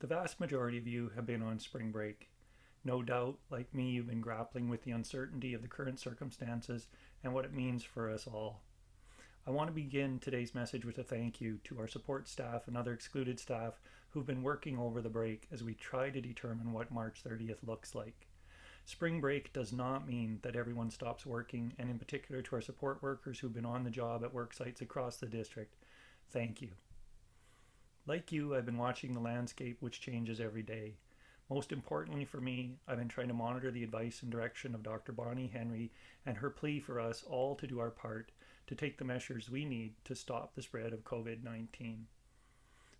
The vast majority of you have been on spring break. No doubt, like me, you've been grappling with the uncertainty of the current circumstances and what it means for us all. I want to begin today's message with a thank you to our support staff and other excluded staff who've been working over the break as we try to determine what March 30th looks like. Spring break does not mean that everyone stops working, and in particular to our support workers who've been on the job at work sites across the district, thank you. Like you, I've been watching the landscape, which changes every day. Most importantly for me, I've been trying to monitor the advice and direction of Dr. Bonnie Henry and her plea for us all to do our part to take the measures we need to stop the spread of COVID-19.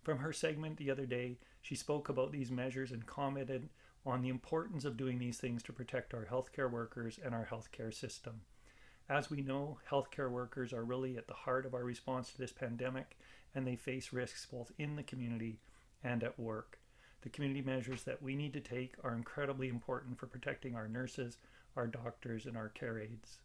From her segment the other day, she spoke about these measures and commented on the importance of doing these things to protect our healthcare workers and our healthcare system. As we know, healthcare workers are really at the heart of our response to this pandemic, and they face risks both in the community and at work. The community measures that we need to take are incredibly important for protecting our nurses, our doctors, and our care aides.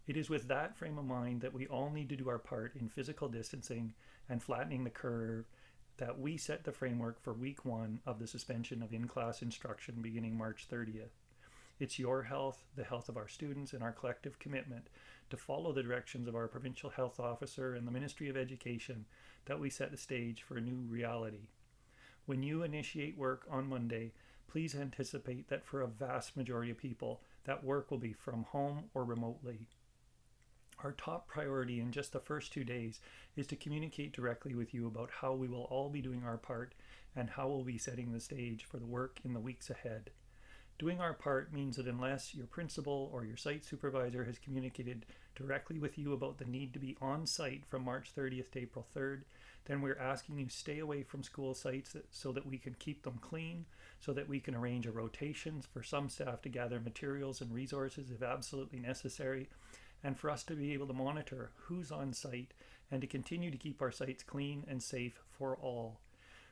It is with that frame of mind that we all need to do our part in physical distancing and flattening the curve that we set the framework for week 1 of the suspension of in-class instruction beginning March 30th. It's your health, the health of our students, and our collective commitment to follow the directions of our provincial health officer and the Ministry of Education that we set the stage for a new reality. When you initiate work on Monday, please anticipate that for a vast majority of people, that work will be from home or remotely. Our top priority in just the first 2 days is to communicate directly with you about how we will all be doing our part and how we'll be setting the stage for the work in the weeks ahead. Doing our part means that unless your principal or your site supervisor has communicated directly with you about the need to be on site from March 30th to April 3rd, then we're asking you stay away from school sites so that we can keep them clean, so that we can arrange a rotation for some staff to gather materials and resources if absolutely necessary, and for us to be able to monitor who's on site and to continue to keep our sites clean and safe for all.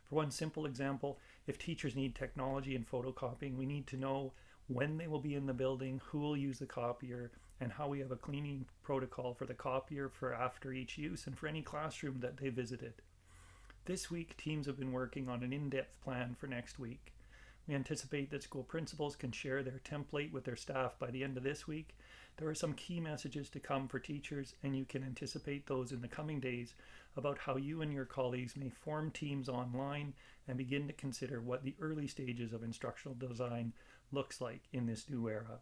For one simple example, if teachers need technology and photocopying, we need to know when they will be in the building, who will use the copier, and how we have a cleaning protocol for the copier for after each use and for any classroom that they visited. This week, teams have been working on an in-depth plan for next week. We anticipate that school principals can share their template with their staff by the end of this week. There are some key messages to come for teachers, and you can anticipate those in the coming days about how you and your colleagues may form teams online and begin to consider what the early stages of instructional design looks like in this new era.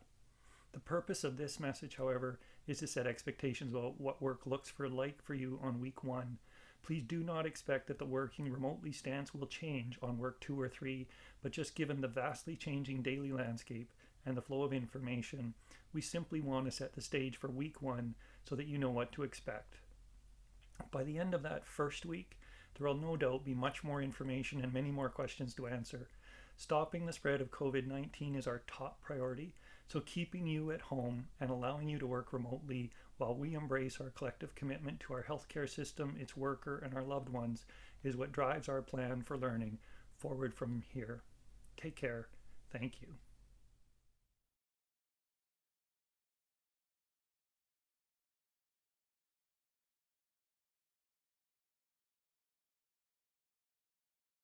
The purpose of this message, however, is to set expectations about what work looks like for you on week 1. Please do not expect that the working remotely stance will change on work 2 or 3, but just given the vastly changing daily landscape and the flow of information, we simply want to set the stage for week 1 so that you know what to expect. By the end of that first week, there will no doubt be much more information and many more questions to answer. Stopping the spread of COVID-19 is our top priority, so keeping you at home and allowing you to work remotely while we embrace our collective commitment to our healthcare system, its worker, and our loved ones is what drives our plan for learning forward from here. Take care. Thank you.